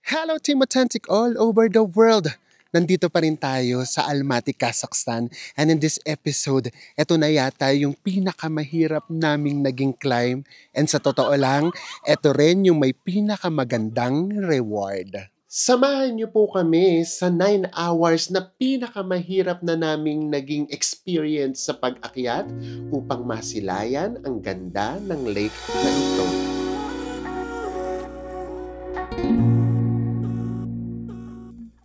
Hello Team Authentic all over the world! Nandito pa rin tayo sa Almaty, Kazakhstan. And in this episode, ito na yata yung pinakamahirap naming naging climb. And sa totoo lang, ito rin yung may pinakamagandang reward. Samahan niyo po kami sa 9 hours na pinakamahirap na naming naging experience sa pag-akyat upang masilayan ang ganda ng lake na ito.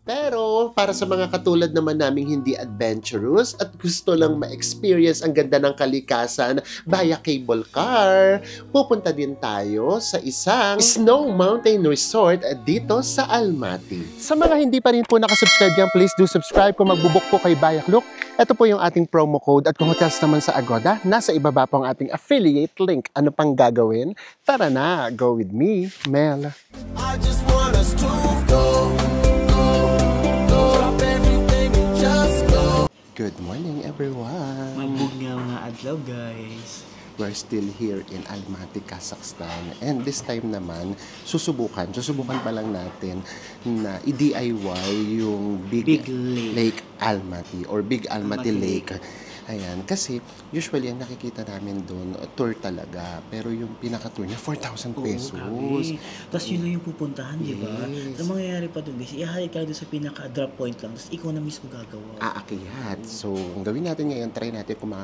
Pero para sa mga katulad naman naming hindi adventurous at gusto lang ma-experience ang ganda ng kalikasan via cable car, pupunta din tayo sa isang snow mountain resort dito sa Almaty. Sa mga hindi pa rin po nakasubscribe yan, please do subscribe. Kung magbubuk po kay Bayakluk, ito po yung ating promo code. At kung hotels naman sa Agoda, nasa ibaba po ang ating affiliate link. Ano pang gagawin? Tara na, go with me, Mel. I just want us to go. Good morning, everyone! Magbugnaw nga adlaw, guys! We're still here in Almaty, Kazakhstan. And this time naman, susubukan pa lang natin na i-DIY yung Big Lake Almaty or Big Almaty Lake. Ayan, kasi usually ang nakikita namin doon, tour talaga. Pero yung pinaka-tour niya, 4,000 pesos. Tapos yun lang yung pupuntahan, di ba? Ang mangyayari pa doon, guys, ihahalik ka doon sa pinaka-drop point lang, tapos ikaw na mismo gagawa. Aakyat. So, ang gawin natin ngayon, try natin kung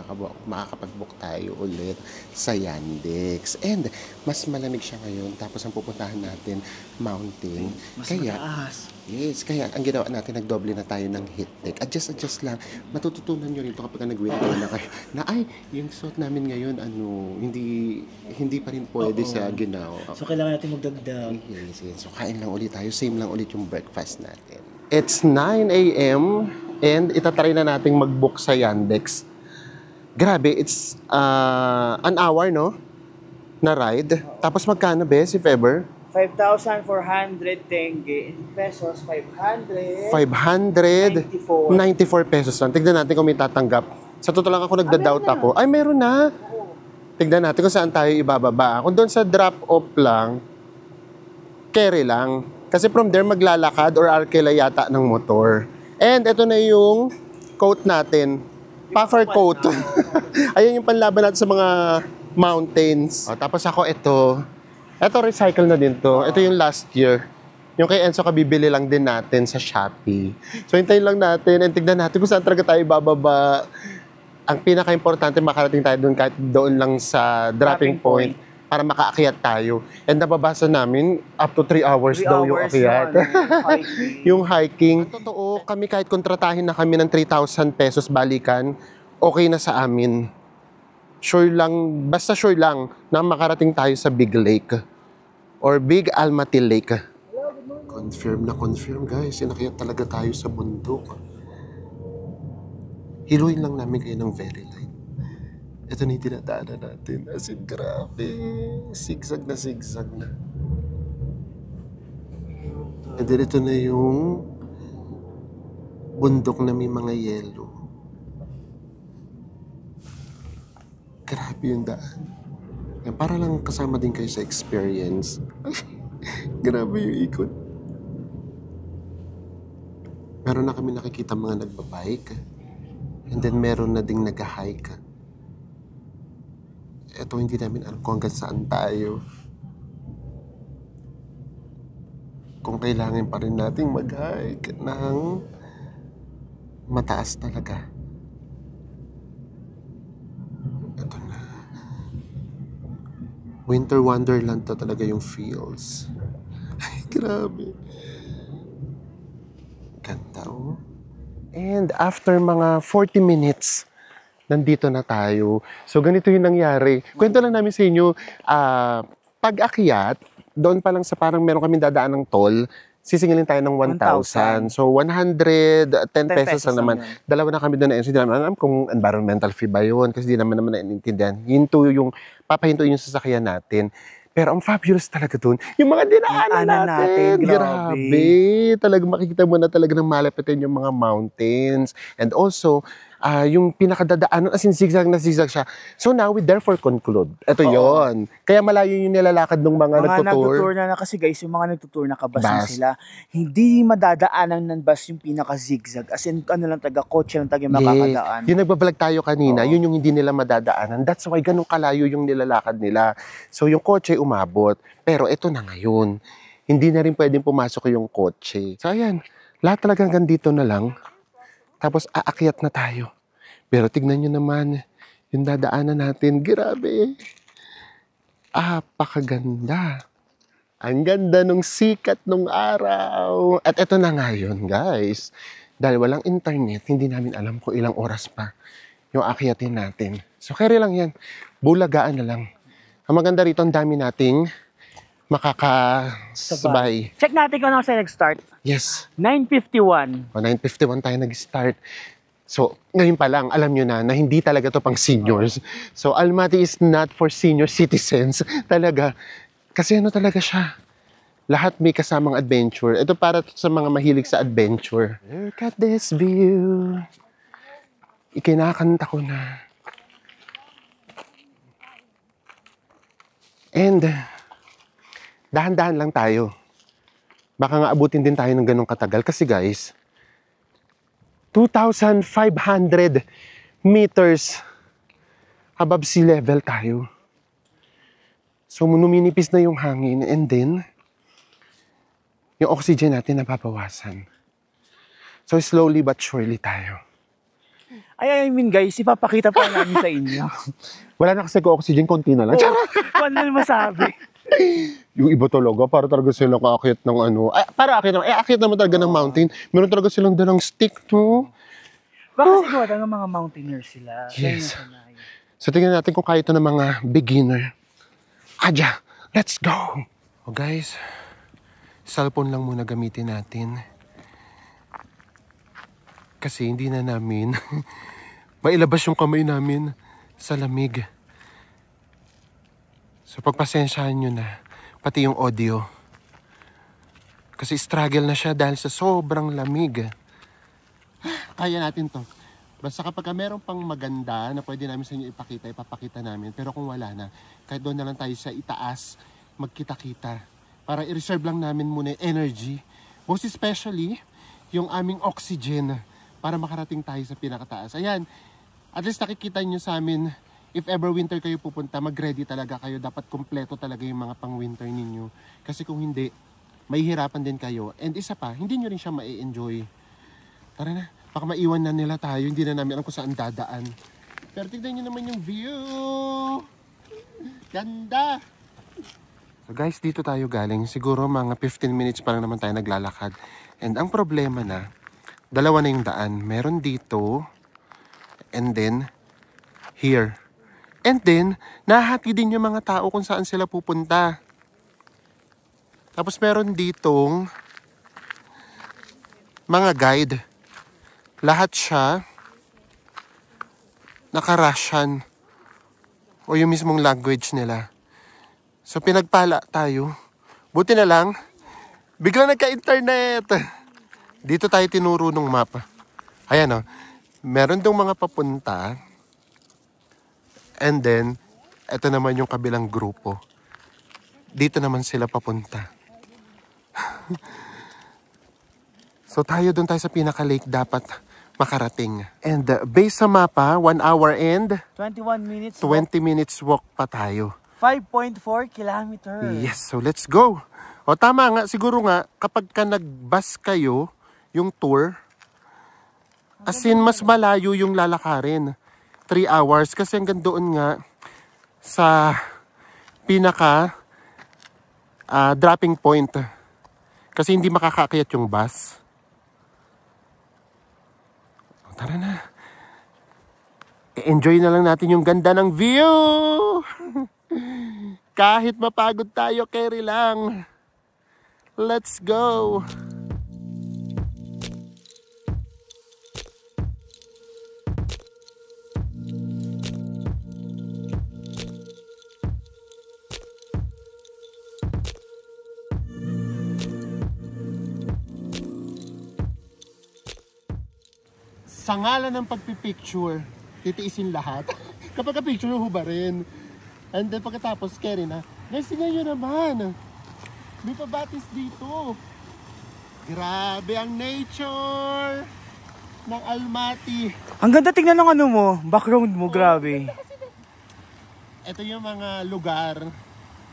makakapag-book tayo ulit sa Yandex. And, mas malamig siya ngayon. Tapos, ang pupuntahan natin, mountain. Mas mataas. Yes, kaya ang ginawa natin, nagdoble na tayo ng heat tech. Adjust lang. Matututunan nyo rin ito kapag nag-winter na kayo. Na ay, yung suot namin ngayon, hindi pa rin pwede sa ginawa. So, kailangan natin magdagdag. Yes. So, kain lang ulit tayo. Same lang ulit yung breakfast natin. It's 9 a.m. and itatry na nating mag-book sa Yandex. Grabe, it's an hour, no? Na ride. Tapos magkano, Bes, if ever? 5,400 tenge. In pesos, 594 pesos lang. Tignan natin kung may tatanggap. Sa totoo lang ako, nagda-doubt ako. Ay, meron na. Tignan natin kung saan tayo ibababa. Kung doon sa drop-off lang, carry lang. Kasi from there, maglalakad or arkela yata ng motor. And ito na yung coat natin. Puffer coat. Ayan yung panlaban natin sa mga mountains. Tapos ako ito recycle na din to. Ito yung last year. Yung kay Enzo kabibili lang din natin sa Shopee. So hintayin lang natin and tignan natin kung saan talaga tayo bababa. Ang pinaka-importante makarating tayo doon kahit doon lang sa dropping point para makaakyat tayo. And nababasa namin up to 3 hours daw yung akyat. Yung hiking. Totoo, kami kahit kontratahin na kami ng 3,000 pesos balikan, okay na sa amin. Basta sure lang na makarating tayo sa Big Lake or Big Almaty Lake. Confirm guys, inakyat talaga tayo sa bundok. Hiluin lang namin kayo ng very light. Ito na yung tinadaanan natin. As in, grabe. Zigzag na. And then ito na yung bundok na may mga yelo. Grabe yung daan. Yan, para lang kasama din kayo sa experience. Grabe yung ikot. Meron na kami nakikita mga nagbabike. And then meron na ding nag-hike. Ito hindi namin alam kung hanggang saan tayo. Kung kailangan pa rin nating mag-hike ng mataas talaga. Winter wonderland to talaga yung feels. Ay, grabe. Ganda, oh. And after mga 40 minutes, nandito na tayo. So, ganito yung nangyari. Kwento lang namin sa inyo, pag-akyat, doon pa lang sa parang meron kami dadaan ng toll, sisingilin tayo ng 1,000. So, 110 pesos lang naman. Dalawa na kami doon na hindi naman alam kung environmental fee ba yun kasi di naman naiintindihan. Hinto yung, papahintuin yung sasakyan natin. Pero ang fabulous talaga doon, yung mga dinaanan natin. Grabe. Talagang makikita mo na talaga ng malapitin yung mga mountains. And also, yung pinakadadaanan, as in zigzag na zigzag siya. So now we therefore conclude. Ito yon. Kaya malayo yung nilalakad ng mga nagtutour. Na kasi guys, yung mga nagtutour na kabas na sila, hindi madadaanan ng bus yung pinaka-zigzag. As in, ano lang taga, kotse lang taga makakadaan. Yung nagbablog tayo kanina, yun yung hindi nila madadaanan. That's why ganun kalayo yung nilalakad nila. So yung kotse umabot. Pero ito na ngayon. Hindi na rin pwedeng pumasok yung kotse. So ayan, lahat talagang ganito na lang. Tapos aakyat na tayo. Pero tignan nyo naman, yung dadaanan natin, grabe. Pakaganda. Ang ganda nung sikat nung araw. At eto na nga yun, guys. Dahil walang internet, hindi namin alam kung ilang oras pa yung aakyatin natin. So carry lang yan. Bulagaan na lang. Ang maganda rito, ang dami nating makakasabay. Check natin kung ano sa'yo nag-start. Yes. 9:51. 9:51 tayo nag-start. So, ngayon pa lang, alam nyo na hindi talaga to pang seniors. So, Almaty is not for senior citizens. Talaga. Kasi ano talaga siya? Lahat may kasamang adventure. Ito para sa mga mahilig sa adventure. Look at this view. Ikinakanta ko na. And, dahan-dahan lang tayo. Baka nga abutin din tayo ng ganong katagal. Kasi guys, 2,500 meters above sea level tayo. So, numinipis na yung hangin. And then, yung oxygen natin nababawasan. So, slowly but surely tayo. I mean guys, ipapakita pa namin sa inyo. Wala na kasi oxygen, konti na lang. Paano na masabi? Yung iba talaga, para talaga silang aakyat ng ano. Para aakyat naman, aakyat naman talaga ng mountain. Meron talaga silang dalang stick, no? Baka siguro ng mga mountaineers sila. Yes. So tingnan natin kung kaya ito ng mga beginner. Adya, let's go! O guys, cellphone lang muna gamitin natin. Kasi hindi na namin mailabas yung kamay namin sa lamig. So pagpasensyahan nyo na, pati yung audio. Kasi struggle na siya dahil sa sobrang lamig. Kaya natin to. Basta kapag meron pang maganda na pwede namin sa inyo ipakita, ipapakita namin. Pero kung wala na, kahit doon na lang tayo sa itaas, magkita-kita. Para i-reserve lang namin muna yung energy. Most especially, yung aming oxygen para makarating tayo sa pinakataas. Ayan, at least nakikita nyo sa amin. If ever winter kayo pupunta, mag-ready talaga kayo. Dapat kompleto talaga yung mga pang-winter ninyo. Kasi kung hindi, mahihirapan din kayo. And isa pa, hindi nyo rin siya ma-enjoy. Tara na, baka maiwan na nila tayo. Hindi na namin alam kung saan dadaan. Pero tignan nyo naman yung view. Ganda! So guys, dito tayo galing. Siguro mga 15 minutes pa lang naman tayo naglalakad. And ang problema na, dalawa na yung daan. Meron dito, and then, here. And then, nahati din yung mga tao kung saan sila pupunta. Tapos meron ditong mga guide. Lahat siya naka-Russian o yung mismong language nila. So pinagpala tayo. Buti na lang, biglang nagka-internet. Dito tayo tinuro ng map. Ayan o, meron dong mga papunta. And then, ito naman yung kabilang grupo. Dito naman sila papunta. So tayo doon tayo sa pinaka-lake dapat makarating. And based sa mapa, 1 hour and 21 minutes 20 minutes walk pa tayo. 5.4 kilometers. Yes, so let's go. O tama nga, siguro nga, kapag ka nag-bus kayo, yung tour, as in mas malayo yung lalakarin. 3 hours kasi hanggang doon nga sa pinaka dropping point. Kasi hindi makakaakyat yung bus. Tara na. Enjoy na lang natin yung ganda ng view. Kahit mapagod tayo, carry lang. Let's go. sa ngalan ng pagpipicture, titiisin lahat. Kapag ka-picture, hubarin. And then pagkatapos, carry na. Guys, tingnan nyo naman. May pabatis dito. Grabe ang nature ng Almaty. Ang ganda tingnan ng ano mo, background mo, grabe. Ito yung mga lugar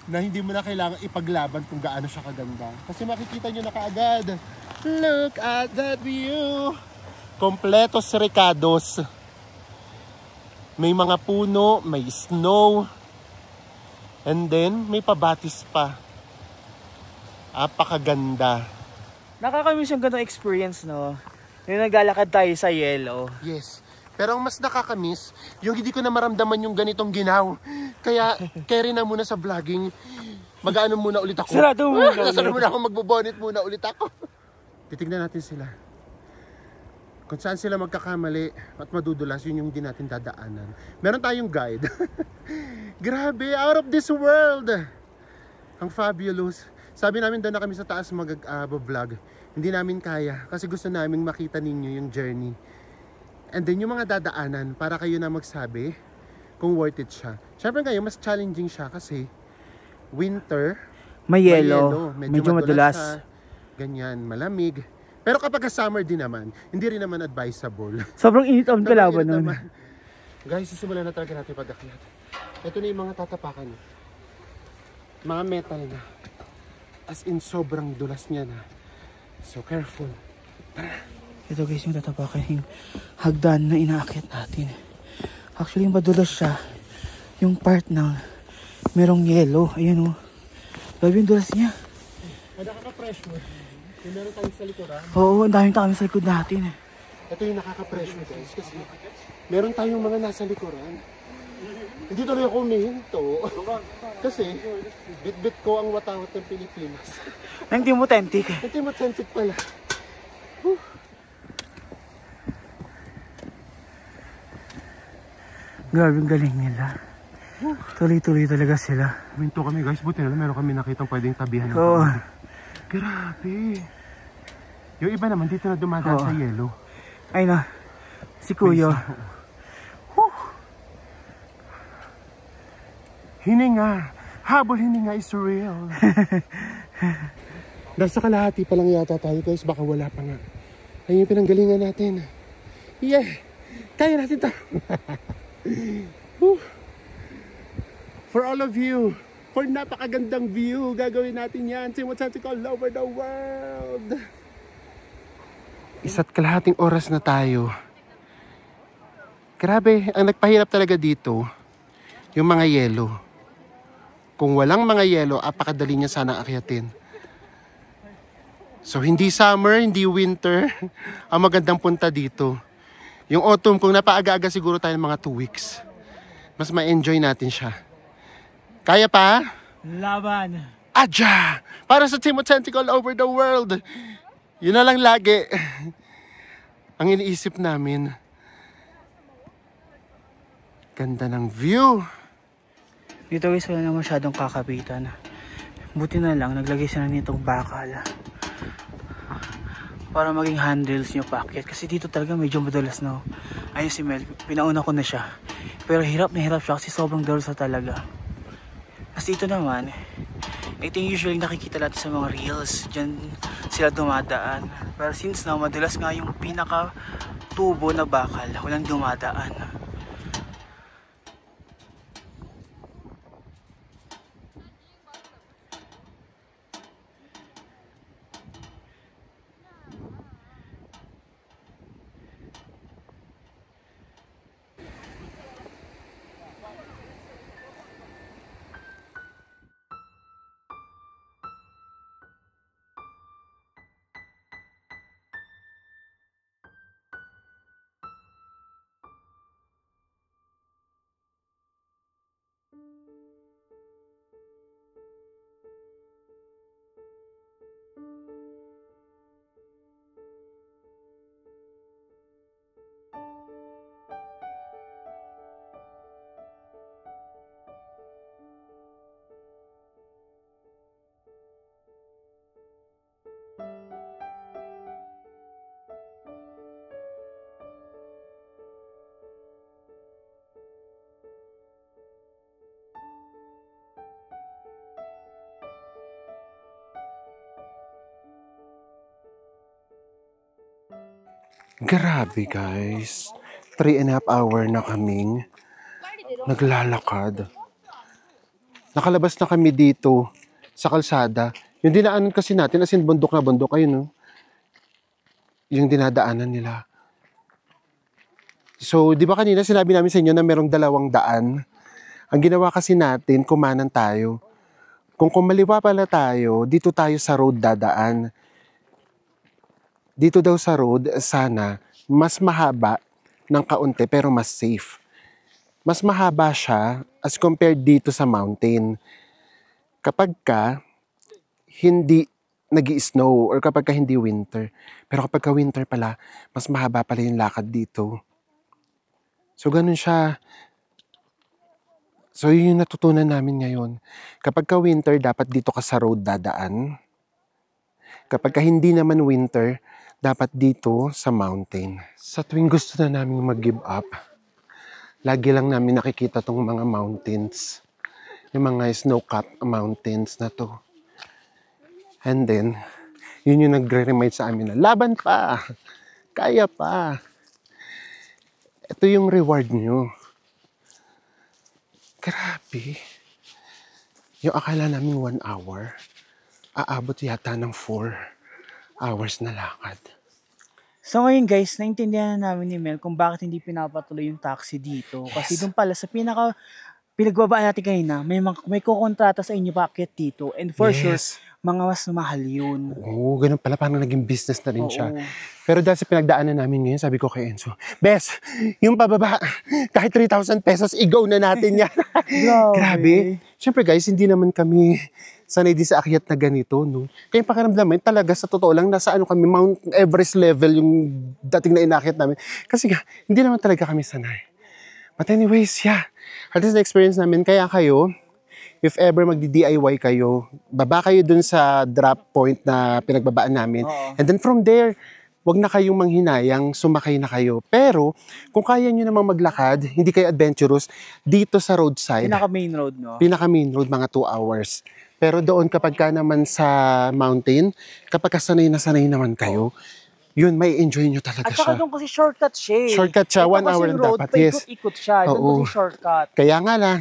na hindi mo na kailangan ipaglaban kung gaano siya kaganda. Kasi makikita nyo na kaagad. Look at that view. Kompletos recados. May mga puno, may snow. And then, may pabatis pa. Apakaganda. Nakakamiss yung ganong experience, no? Yung naglalakad tayo sa yellow. Yes. Pero ang mas nakakamiss, yung hindi ko na maramdaman yung ganitong ginaw. Kaya, carry na muna sa vlogging. Mag-ano muna ulit ako. Sarado muna. Sarado muna ako, magbobonnet muna ulit ako. Titignan natin sila. Kung saan sila magkakamali at madudulas, yun yung hindi natin dadaanan. Meron tayong guide. Grabe, out of this world. Ang fabulous. Sabi namin doon na kami sa taas mag-vlog. Hindi namin kaya kasi gusto naming makita ninyo yung journey. And then yung mga dadaanan para kayo na magsabi kung worth it siya. Siyempre ngayon mas challenging siya kasi winter, May yellow. Medyo madulas. Siya, ganyan, malamig. Pero kapag summer din naman, hindi rin naman advisable. Sobrang init ang kalaban nun. Guys, sisimulan na talaga natin pag-akyat. Ito na yung mga tatapakan. Mga metal na. As in, sobrang dulas niya na. So, careful. Ito guys yung tatapakan yung hagdan na inaakyat natin. Actually, madulas siya. Yung part na merong yellow. Ayan o. Grabe yung dulas niya. Nakaka-pressure. Yung meron tayong sa likuran. Oo, ang daming tao sa likod natin. Ito yung nakaka-pressure guys. Kasi meron tayong mga nasa likuran. Hindi tuloy ako humihinto. Kasi bit-bit ko ang watawat ng Pilipinas. Hindi mo authentic. Hindi mo authentic pala. Grabe yung galing nila. Tuloy-tuloy talaga sila. Minto kami guys. Buti na lang meron kami nakitang pwedeng tabihan. Oo. Grabe. Yung iba naman dito na dumadaan sa yellow. Ay na. Si Kuya. Hininga. Habol hininga is real. Nasa kalahati pa lang yata tayo guys. Baka wala pa nga. Ayun yung pinanggalingan natin. Yeah. Kaya natin to. For all of you. For napakagandang view. Gagawin natin yan. See what's happening all over the world. Isa't kalahating oras na tayo. Grabe. Ang nagpahirap talaga dito. Yung mga yelo. Kung walang mga yelo, apakadali niya sana akyatin. So, hindi summer, hindi winter. Ang magandang punta dito. Yung autumn, kung napaaga-aga siguro tayo mga 2 weeks. Mas ma-enjoy natin siya. Kaya pa? Laban. Adya! Para sa Team Authentic all over the world. Yun na lang lagi. Ang iniisip namin. Ganda ng view. Dito guys, wala na masyadong kakapitan. Buti na lang, naglagay sila nitong bakal. Para maging handles nyo paakyat. Kasi dito talaga medyo madulas, no? Ayun si Mel, pinauna ko na siya. Pero hirap na hirap siya kasi sobrang dulas na talaga. Kasi ito naman, ito yung usually nakikita natin sa mga reels. Diyan sila dumadaan. Pero since na madulas nga yung pinaka tubo na bakal, walang dumadaan. Grabe guys. 3.5 hour na kaming naglalakad. Nakalabas na kami dito sa kalsada. Yung dinaanan kasi natin, as in bundok na bundok, ayun no. Yung dinadaanan nila. So, di ba kanina sinabi namin sa inyo na merong 2 daan? Ang ginawa kasi natin, kumanan tayo. Kung kumaliwa pala tayo, dito tayo sa road dadaan. Dito daw sa road, sana, mas mahaba ng kaunti pero mas safe. Mas mahaba siya as compared dito sa mountain. Kapag ka hindi nag-i-snow or kapag ka hindi winter. Pero kapag ka winter pala, mas mahaba pala yung lakad dito. So, ganun siya. So, yun yung natutunan namin ngayon. Kapag ka winter, dapat dito ka sa road dadaan. Kapag ka hindi naman winter, dapat dito sa mountain. Sa tuwing gusto na namin mag-give up, lagi lang namin nakikita tong mga mountains. Yung mga snow-capped mountains na to. And then, yun yung nagre-remind sa amin na laban pa! Kaya pa! Ito yung reward nyo. Grabe. Yung akala namin 1 hour, aabot yata ng 4 hours na lakad. So ngayon guys, naintindihan na namin ni Mel kung bakit hindi pinapatuloy yung taxi dito. Kasi doon pala sa pinagbabaan natin kanina, may kukontrata sa inyo paakyat dito. And for sure, mga mas mahal yun. Oo, ganun pala. Parang naging business na rin siya. Oo. Pero dahil sa pinagdaanan namin ngayon, sabi ko kay Enzo, Bes, yung pababa, kahit 3,000 pesos, i-go na natin yan. Grabe. Siyempre guys, hindi naman kami sanay din sa akyat na ganito, no? Kaya yung pakiramdam namin, talaga sa totoo lang, nasa ano kami, Mount Everest level yung dating na inakyat namin. Kasi nga, hindi naman talaga kami sanay. But anyways, yeah. At least na-experience namin. Kaya kayo, if ever magdi-DIY kayo, baba kayo dun sa drop point na pinagbabaan namin. Oo. And then from there, wag na kayong manghinayang, sumakay na kayo. Pero, kung kaya nyo namang maglakad, hindi kayo adventurous, dito sa roadside, Pinaka-main road, no? pinaka-main road, mga 2 hours. Pero doon kapag ka naman sa mountain, kapag sanay na sanay naman kayo, yun, may enjoy nyo talaga At saka siya. doon kasi shortcut siya eh. Shortcut siya, Ito 1 kasi hour yung na road, dapat, yes. paikot-ikot siya. Doon Oo. kasi shortcut. Kaya nga lang,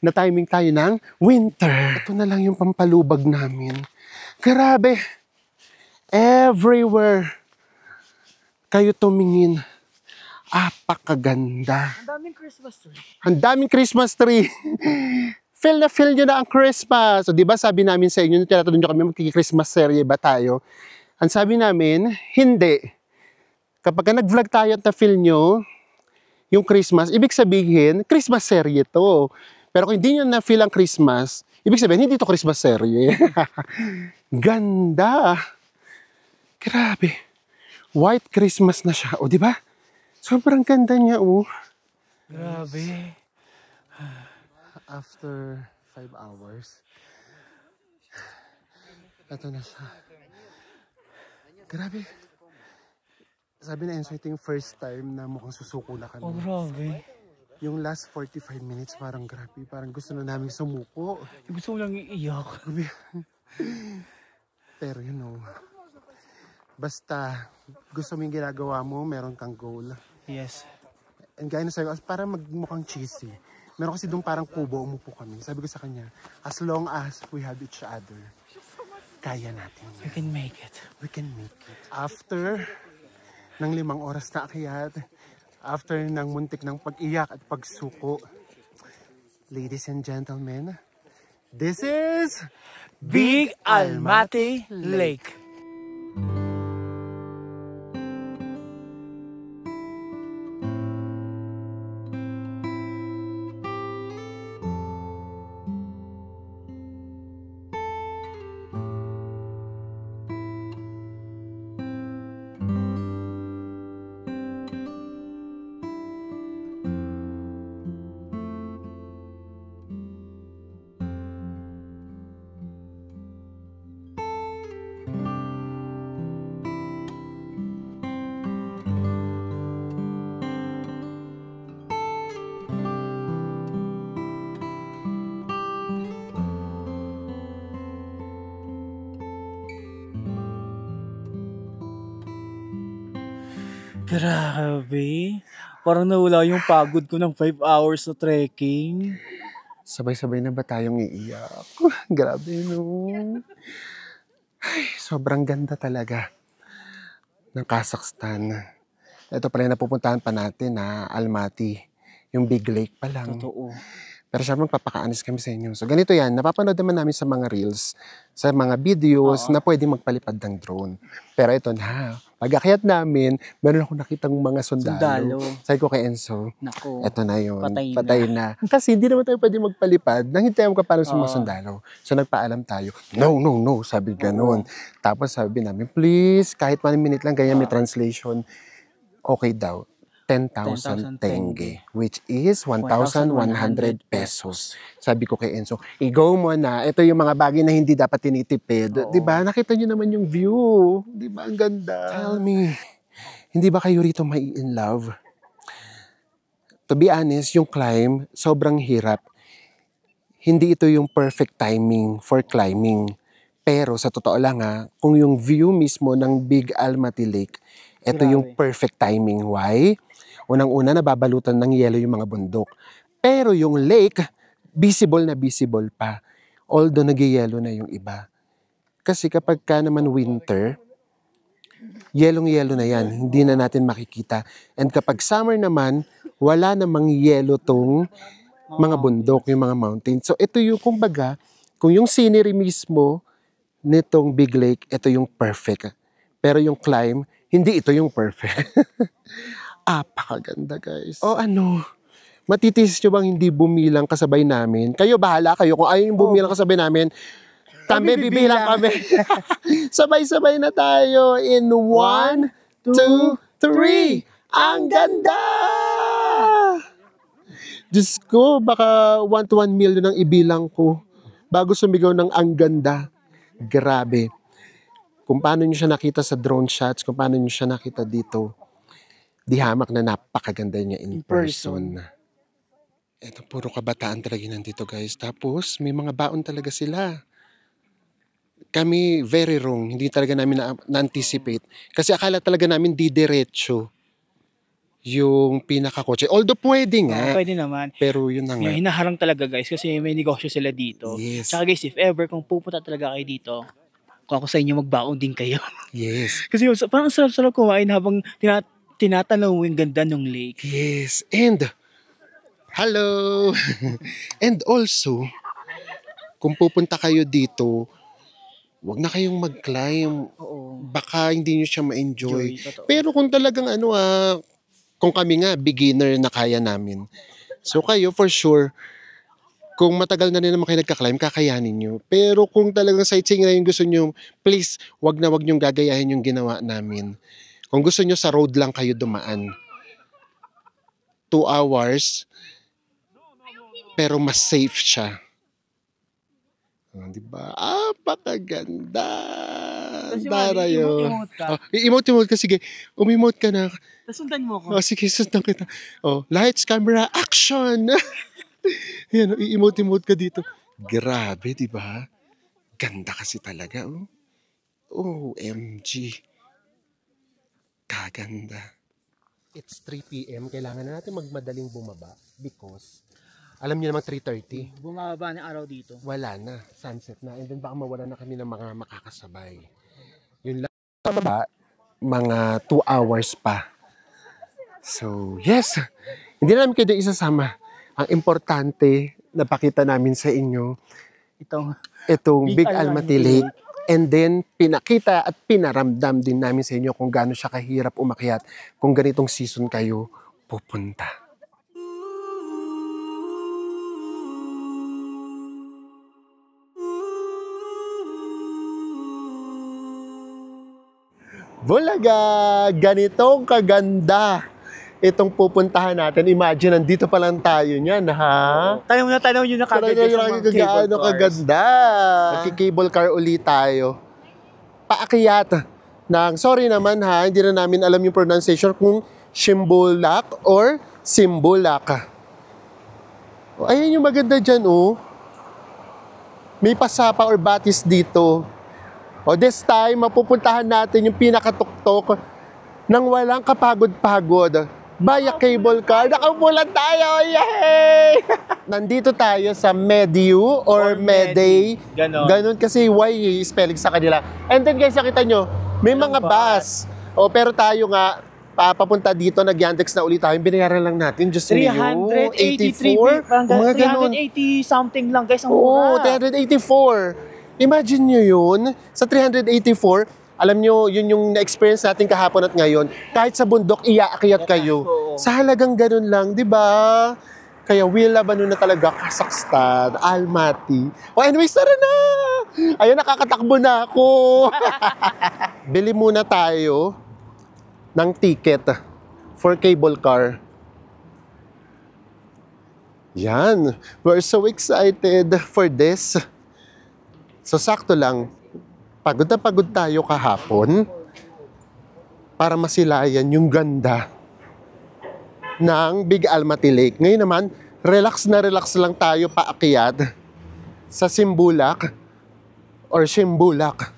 na-timing tayo ng winter. Ito na lang yung pampalubag namin. Grabe! Everywhere kayo tumingin, apakaganda. Ang daming Christmas tree. Ang daming Christmas tree. Feel na feel nyo na ang Christmas. So, di ba sabi namin sa inyo, tinatanong nyo kami, magkiki-Christmas serye ba tayo? Ang sabi namin, hindi. Kapag nag-vlog tayo at na-feel nyo yung Christmas, ibig sabihin, Christmas serye to. Pero kung hindi nyo na-feel ang Christmas, ibig sabihin, hindi to Christmas serye. Ganda. Grabe. White Christmas na siya. O, di ba? Sobrang ganda niya, oh. Grabe. After 5 hours, ito na siya. Grabe. Sabi na Enzo, ito yung first time na mukhang susuko na kami. Oh, grabe. Yung last 45 minutes, parang grabe. Parang gusto na namin sumuko. Gusto mo lang iiyak. Pero you know, basta gusto mo yung ginagawa mo, meron kang goal. Yes. And gaya na sabi ko, parang magmukhang cheesy. Meron kasi doon parang kubo, umupo kami. Sabi ko sa kanya, as long as we have each other, kaya natin yan. We can make it. We can make it. After ng 5 oras na akyat, after ng muntik ng pag-iyak at pagsuko, ladies and gentlemen, this is Big Almaty Lake. Grabe. Parang nawala yung pagod ko ng 5 hours na trekking. Sabay-sabay na ba tayong iiyak? Grabe, no? Ay, sobrang ganda talaga ng Kazakhstan. Ito pala yung napupuntahan pa natin, Almaty. Yung Big Lake pa lang. Totoo. Pero syempre magpapakaanis kami sa inyo. So ganito yan, napapanood naman namin sa mga reels, sa mga videos na pwede magpalipad ng drone. Pero ito na, pag-akyat namin, meron ako nakitang mga sundalo. Sabi ko kay Enzo, Nako. ito na yun, Patay na. Kasi hindi naman tayo pwede magpalipad, nanghintayan ka para sa mga sundalo. So nagpaalam tayo, no, sabi ganun. Tapos sabi namin, please, kahit 1 minute lang, ganyan may translation, okay daw. 10,000 tenge, which is 1,100 pesos. Sabi ko kay Enzo, i-go mo na. Ito yung mga bagay na hindi dapat tinitipid. Diba? Nakita nyo naman yung view. Diba? Ang ganda. Tell me, hindi ba kayo rito may in love? To be honest, yung climb, sobrang hirap. Hindi ito yung perfect timing for climbing. Pero sa totoo lang kung yung view mismo ng Big Almaty Lake, ito yung perfect timing. Why? Unang-una, nababalutan ng yelo yung mga bundok. Pero yung lake, visible na visible pa. Although nagyayelo na yung iba. Kasi kapag ka naman winter, yelong-yelo na yan. Hindi na natin makikita. And kapag summer naman, wala namang yelo tong mga bundok, yung mga mountains. So ito yung, kumbaga, kung yung scenery mismo nitong Big Lake, ito yung perfect. Pero yung climb, hindi ito yung perfect. Apakaganda, guys. O matitis nyo bang hindi bumilang kasabay namin? Kayo, bahala kayo. Kung ayaw yung bumilang kasabay namin, kami bibilang kami. Sabay-sabay na tayo in 1, 2, 3. Ang ganda! Diyos ko, baka 1 to 1 million ang ibilang ko bago sumigaw ng ang ganda. Grabe. Kung paano nyo siya nakita sa drone shots, kung paano nyo siya nakita dito, di hamak na napakaganda niya in person. Ito, puro kabataan talaga nandito, guys. Tapos, may mga baon talaga sila. Kami, very wrong. Hindi talaga namin na-anticipate. Kasi akala talaga namin didiretso yung pinakakotse. Although pwede nga. Pwede naman. Pero yun na nga. Hinaharang talaga, guys, kasi may negosyo sila dito. Yes. Tsaka guys, if ever, kung pupunta talaga kayo dito, kung ako sa inyo, magbaon din kayo. Yes. Kasi parang sarap-sarap kumain habang tinatanaw yung ganda ng lake. Yes. And, hello! And also, kung pupunta kayo dito, wag na kayong mag-climb. Baka hindi nyo siya ma-enjoy. Pero kung talagang kung kami nga, beginner na kaya namin. So kayo, for sure, kung matagal na rin naman kayo nagka-climb, kakayanin nyo. Pero kung talagang sightseeing na yung gusto nyo, please, wag na wag nyong gagayahin yung ginawa namin. Kung gusto nyo, sa road lang kayo dumaan. 2 hours, pero mas safe siya. Diba? Apakaganda! Dara yun. I-emote ka, sige. Umimote ka na. Sundan mo ko. Sige, sundan kita. Lights, camera, action! Yan, i-emote ka dito. Grabe, diba? Ganda kasi talaga, OMG. Kaganda. It's 3 p.m. Kailangan na natin magmadaling bumaba because alam niyo naman 3:30. Bumababa ng araw dito. Wala na. Sunset na. And then baka mawala na kami ng mga makakasabay. Yun lang. Sa baba, mga 2 hours pa. So, yes. Hindi na namin kayo isasama. Ang importante, napakita namin sa inyo itong Big Almaty Lake. And then, pinakita at pinaramdam din namin sa inyo kung gaano siya kahirap umakyat kung ganitong season kayo pupunta. Bulaga! Ganitong kaganda itong pupuntahan natin. Imagine, nandito pa lang tayo niyan, ha? Tanaw nyo na kagad sa mga cable cars. Kaganda! Magki-cable car ulit tayo. Paakyat ng, sorry naman ha, hindi na namin alam yung pronunciation kung Shimbulak or Simbulak. Ayan yung maganda dyan, May pasapa or batis dito. This time, mapupuntahan natin yung pinakatuktok nang walang kapagod-pagod. Via cable car, nakaupo lang tayo! Yay! Nandito tayo sa Medu or Meday. Ganon kasi Y spelling sa kanila. And then guys, nakita nyo, may mga bus. O, pero tayo nga, papunta dito, nag-Yandex na ulit tayo. Binayaran lang natin, just 383, parang mga ganon. 380 something lang guys, ang Oo, mura. 384. Imagine nyo yun, sa 384, alam nyo, yun yung na-experience natin kahapon at ngayon. Kahit sa bundok, iaakyat kayo. Sa halagang ganun lang, di ba? Kaya Will Labanon na talaga, Kazakhstan, Almaty. O anyways, tara na! Ayun, nakakatakbo na ako. Bili muna tayo ng ticket for cable car. Yan. We're so excited for this. So, sakto lang. Pagod na pagod tayo kahapon para masilayan yung ganda ng Big Almaty Lake. Ngayon naman, relax na relax lang tayo paakyat sa Simbulak or Simbulak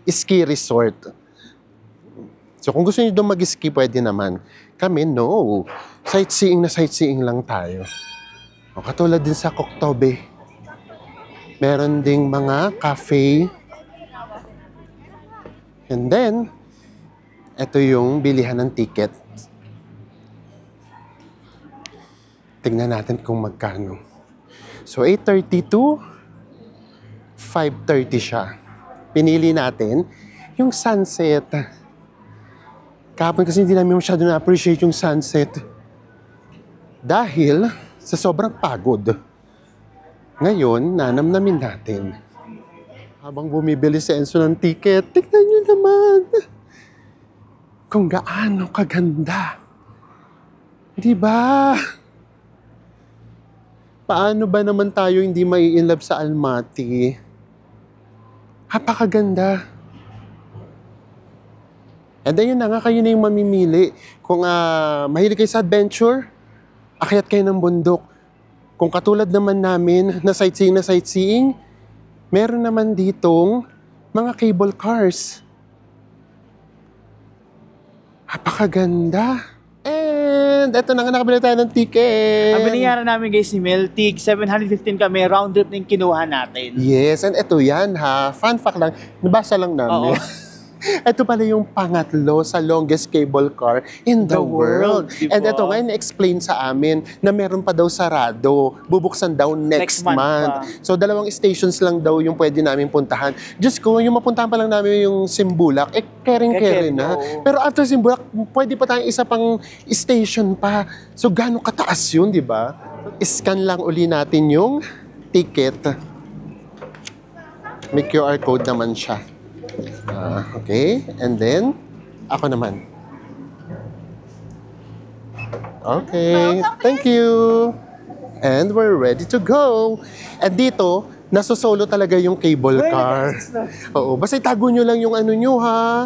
Ski Resort. So kung gusto niyo doon mag-ski, pwede naman. Kami, no. Sightseeing na sightseeing lang tayo. O, katulad din sa Koktobe. Meron ding mga cafe. And then, ito yung bilihan ng ticket. Tingnan natin kung magkano. So, 8:30 to 5:30 siya. Pinili natin yung sunset. Kahapon kasi hindi namin masyado na-appreciate yung sunset. Dahil sa sobrang pagod. Ngayon, nanamnamin natin. Habang bumibili si Enzo ng ticket, tignan nyo naman kung gaano kaganda. Di ba? Paano ba naman tayo hindi mai-inlove sa Almaty? Napakaganda. And ayun na nga, kayo na yung mamimili. Kung mahilig kayo sa adventure, akyat kayo ng bundok. Kung katulad naman namin na sightseeing, meron naman ditong mga cable cars. Napakaganda. And eto na nga, nakabili tayo ng ticket. Ang binayaran namin guys ni Meltic, 715 kami, round trip na yung kinuha natin. Yes, and eto yan ha. Fun fact lang, nabasa lang namin. Ito pala yung pangatlo sa longest cable car in the world. Diba? And ito nga, na-explain sa amin na meron pa daw sarado. Bubuksan daw next month. So, 2 stations lang daw yung pwede namin puntahan. Diyos ko, yung mapuntahan pa lang namin yung Simbulak, kering-kere na. Pero after Simbulak, pwede pa tayong isa pang station pa. So, gano'ng kataas yun, di ba? Scan lang uli natin yung ticket. May QR code naman siya. Okay, and then, ako naman. Okay, thank you. And we're ready to go. And dito, nasosolo talaga yung cable car. Oo, basta itago nyo lang yung ano nyo ha.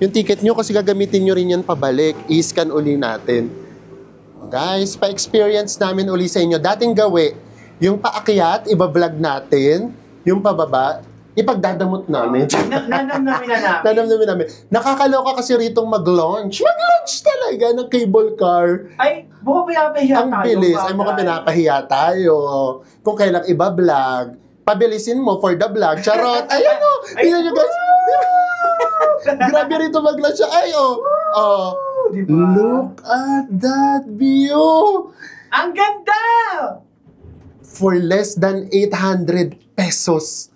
Yung ticket nyo kasi gagamitin nyo rin yan pabalik. I-scan uli natin. Guys, pa-experience namin uli sa inyo. Dating gawi, yung paakyat, iba-vlog natin. Yung pababa, ipagdadamot namin. Nanamnamin namin. Nakakaloka kasi ritong mag-launch. Mag-launch talaga ng cable car. Ay, mukhang pinapahiya tayo. Ang bilis. Ay, mukhang pinapahiya tayo. Kung kailang iba-vlog, pabilisin mo for the vlog. Charot. Ayan o. Tingnan nyo guys. Grabe rito mag-launch. Ay o. Diba? Look at that view. Ang ganda! For less than 800 pesos.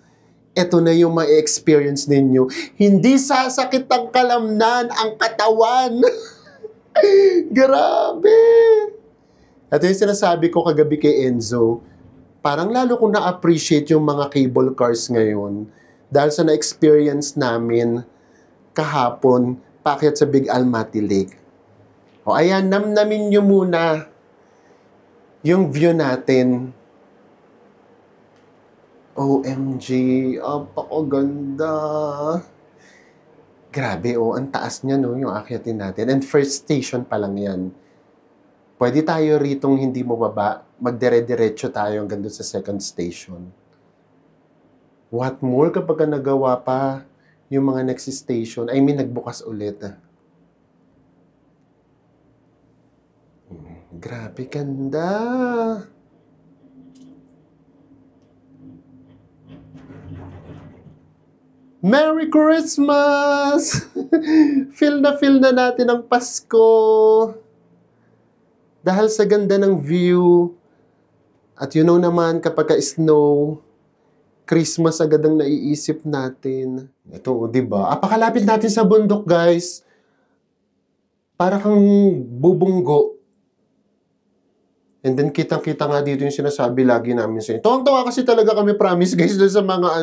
Ito na yung ma-experience ninyo. Hindi sasakit ang kalamnan, ang katawan. Grabe! Ito yung sinasabi ko kagabi kay Enzo. Parang lalo kong na-appreciate yung mga cable cars ngayon. Dahil sa na-experience namin kahapon, paakyat sa Big Almaty Lake. O ayan, namnamin nyo muna yung view natin. OMG, apakaganda. Grabe, ang taas niya, no, yung akyatin natin. And first station pa lang yan. Pwede tayo ritong hindi mo baba, magdire-diretso tayo hanggang doon sa second station. What more kapag nagawa pa yung mga next station. I mean, nagbukas ulit. Grabe, ganda. Merry Christmas! Feel na natin ang Pasko. Dahil sa ganda ng view. At you know naman, kapag ka-snow, Christmas agad ang naiisip natin. Ito, di ba? Apakalapit natin sa bundok, guys. Para kang bubunggo. And then, kitang-kita nga dito yung sinasabi lagi namin sa inyo. Tuwang-tuwa kasi talaga kami, promise, guys, doon sa mga,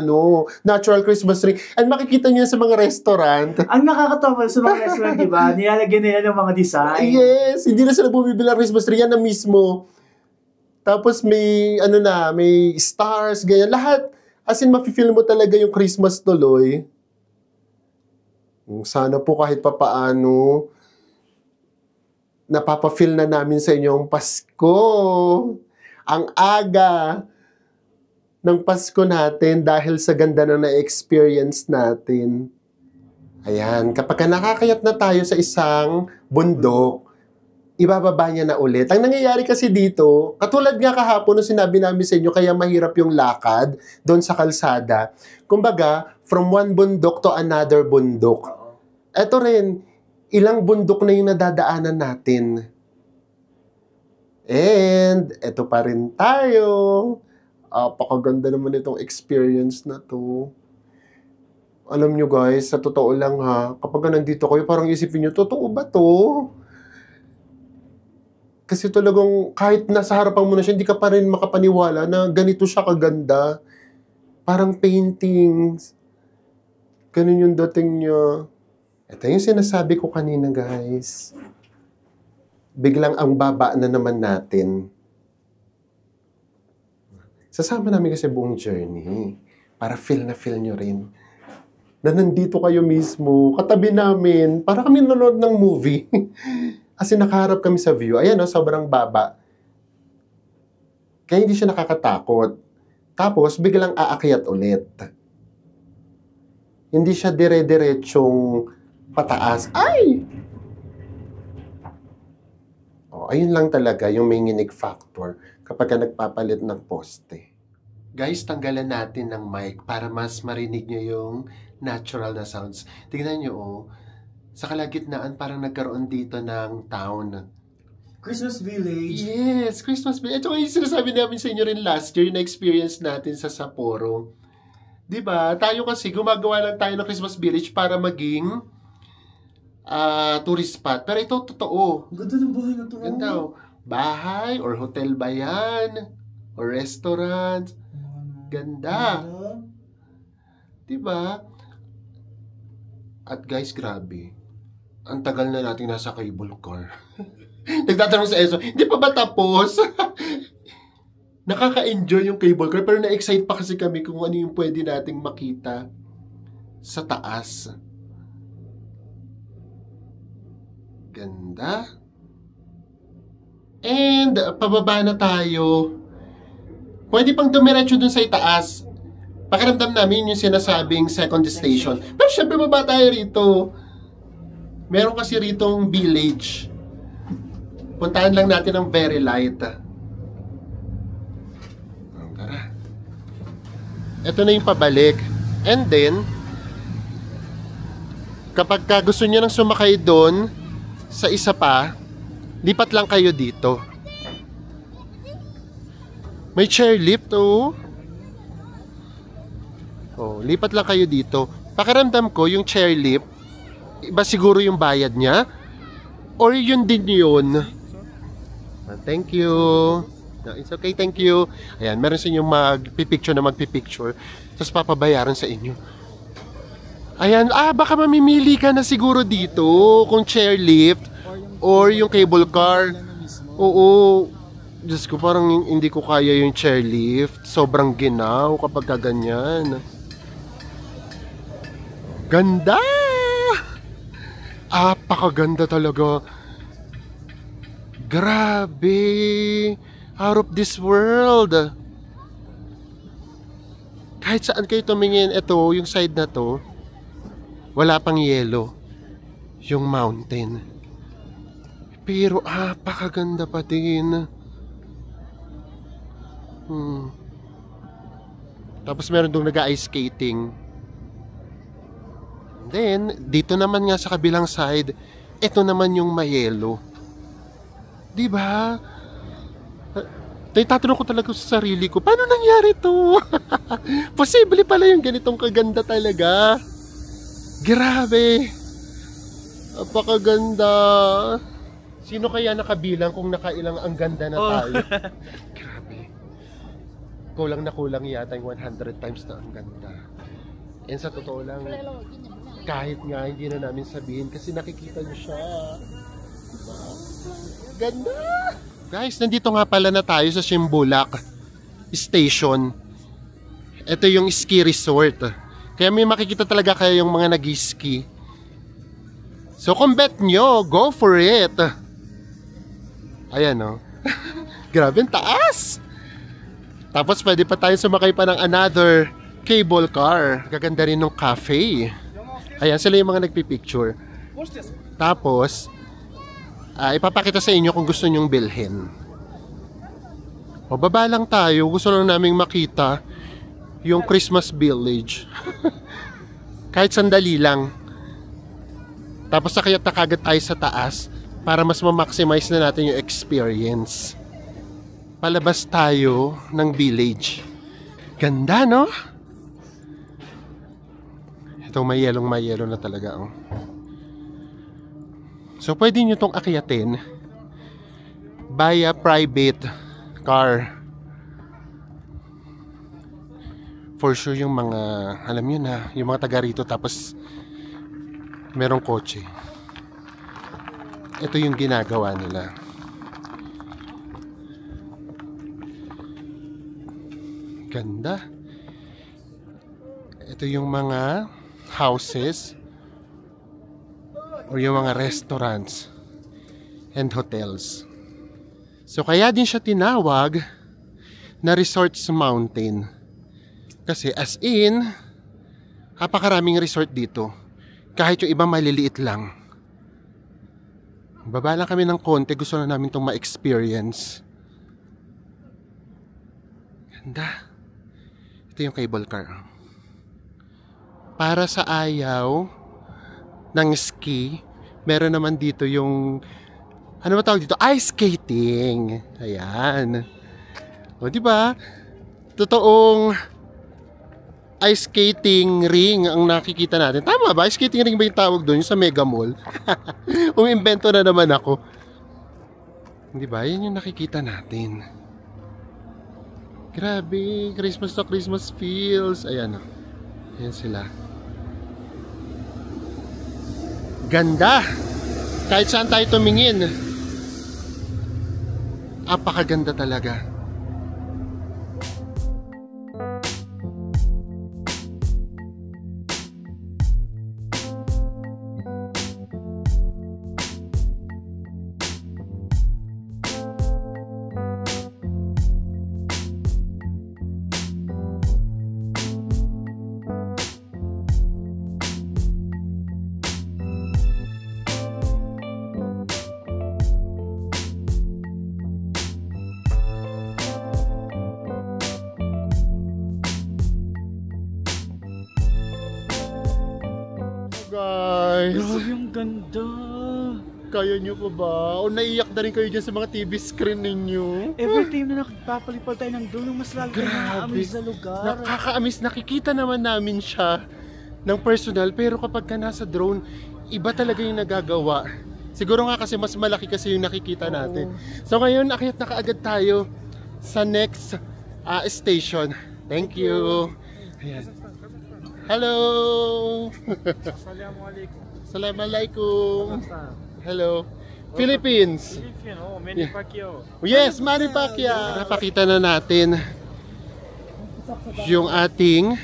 natural Christmas tree. And makikita niyo sa mga restaurant. Ang nakakatawa sa mga restaurant, di ba? Nilalagyan nila ng mga design. Yes! Hindi na sila bumibili ng Christmas tree. Yan na mismo. Tapos may, may stars, ganyan. Lahat. As in, mafe-feel mo talaga yung Christmas tuloy. Sana po kahit papaano, napapa-feel na namin sa inyo ang Pasko. Ang aga ng Pasko natin dahil sa ganda na na-experience natin. Ayan, kapag nakakayat na tayo sa isang bundok, ibababa niya na ulit. Ang nangyayari kasi dito, katulad nga kahapon nung sinabi namin sa inyo, kaya mahirap yung lakad doon sa kalsada. Kumbaga, from one bundok to another bundok. Ito rin, ilang bundok na yung nadadaanan natin. And, eto pa rin tayo. Pakaganda naman itong experience na to. Alam nyo guys, sa totoo lang ha, kapag nandito kayo, parang isipin nyo, totoo ba to? Kasi talagang kahit nasa harapan mo na siya, hindi ka pa rin makapaniwala na ganito siya kaganda. Parang paintings. Ganun yung dating niya. Ito yung sinasabi ko kanina, guys. Biglang ang baba na naman natin. Sasama namin kasi buong journey. Para feel na feel nyo rin. Na nandito kayo mismo, katabi namin. Para kami nanonood ng movie. Kasi nakaharap kami sa view. Ayan o, sobrang baba. Kaya hindi siya nakakatakot. Tapos, biglang aakyat ulit. Hindi siya dire-diretsong pataas. Ay! O, ayun lang talaga yung may nginig factor kapag ka nagpapalit ng poste. Guys, tanggalan natin ng mic para mas marinig nyo yung natural na sounds. Tingnan nyo, sa kalagitnaan parang nagkaroon dito ng town. Christmas Village. Yes, Christmas Village. Ito yung sinasabi namin sa inyo rin last year na experience natin sa Sapporo. Diba? Tayo kasi gumagawa lang tayo ng Christmas Village para maging tourist spot. Pero ito totoo. Ganda ng bahay na to. Ganda. Bahay or hotel ba yan? Or restaurant. Ganda. Diba? At guys, grabe. Ang tagal na nating nasa cable car. Nagtatanong sa ESO, hindi pa ba tapos? Nakaka-enjoy yung cable car, pero na-excite pa kasi kami kung ano yung pwede nating makita sa taas. Ganda. And, pababa na tayo. Pwede pang dumiretso dun sa itaas. Pakiramdam namin yung sinasabing second station. Pero syempre, baba tayo rito. Meron kasi ritong village. Puntahan lang natin ang very light. Tara. Ito na yung pabalik. And then, kapag gusto niyo nang sumakay doon sa isa pa, lipat lang kayo dito. May chairlift, oh. Oh, lipat lang kayo dito. Pakiramdam ko, yung chairlift, iba siguro yung bayad niya? Or yun din yun? Thank you. No, it's okay, thank you. Ayan, meron sa inyo magpipicture na magpipicture. Tapos papabayaran sa inyo. Ayan, baka mamimili ka na siguro dito kung chairlift or yung cable car. Oo. Diyos ko, parang hindi ko kaya yung chairlift. Sobrang ginaw kapag ganyan. Ganda! Apakaganda talaga. Grabe! Out of this world! Kahit saan kayo tumingin, ito, yung side na to, Wala pang yelo yung mountain. Pero pakaganda pa din. Tapos meron doon nag-ice skating. Then, dito naman nga sa kabilang side, ito naman yung mayelo. Diba? Tatanong ko talaga sa sarili ko, paano nangyari to? Posible pala yung ganitong kaganda talaga. Grabe. Napakaganda. Sino kaya nakabilang kung nakailang ang ganda na tayo? Grabe. Kulang na kulang yata yung 100 times na ang ganda. And sa totoo lang, kahit nga hindi na namin sabihin kasi nakikita niyo siya. Diba? Ganda! Guys, nandito nga pala na tayo sa Shimbulak Station. Ito yung ski resort. Kaya may makikita talaga kayo yung mga nag-ski. So kung bet nyo, go for it! Ayan o. Grabe ang taas! Tapos pwede pa tayo sumakay pa ng another cable car. Gaganda rin ng cafe. Ayan, sila yung mga nagpipicture. Tapos, ipapakita sa inyo kung gusto nyong bilhin. O, baba lang tayo. Gusto lang naming makita yung Christmas Village. Kahit sandali lang. Tapos sakayat na kagad tayo sa taas para mas ma-maximize na natin yung experience. Palabas tayo ng village. Ganda, no? Ito may yelo na talaga, oh. So pwede nyo tong akyatin via private car. For sure yung mga, alam nyo na, yung mga taga rito tapos merong kotse. Ito yung ginagawa nila. Ganda. Ito yung mga houses or yung mga restaurants and hotels. So kaya din siya tinawag na Resorts Mountain. Kasi as in, napakaraming resort dito. Kahit yung iba maliliit lang. Baba lang kami ng konti, gusto na namin itong ma-experience. Ganda. Ito yung cable car. Para sa ayaw ng ski, meron naman dito yung, ano ba tawag dito? Ice skating. Ayan. O, diba? Totoong ice skating ring ang nakikita natin. Tama ba? Ice skating ring ba yung tawag doon? Yung sa Mega Mall? Umimbento na naman ako. Diba? Yan yung nakikita natin. Grabe. Christmas to Christmas feels. Ayan. Ayan sila. Ganda. Kahit saan tayo tumingin. Apakaganda talaga. Guys, Grabe yung ganda. kaya nyo pa ba? O naiyak na rin kayo dyan sa mga TV screen ninyo? Every time na nakapapalipad tayo ng drone, mas lalo tayo nakaamis sa lugar. Nakakaamis, nakikita naman namin siya ng personal, pero kapag ka nasa drone, iba talaga yung nagagawa. Siguro nga kasi mas malaki kasi yung nakikita natin. So ngayon, akyat na kaagad tayo sa next station. Thank you. Ayan. Hello! Assalamualaikum. Hello. Philippines. Manny Pacquiao. Yes, Manny Pacquiao. Napakita na natin yung ating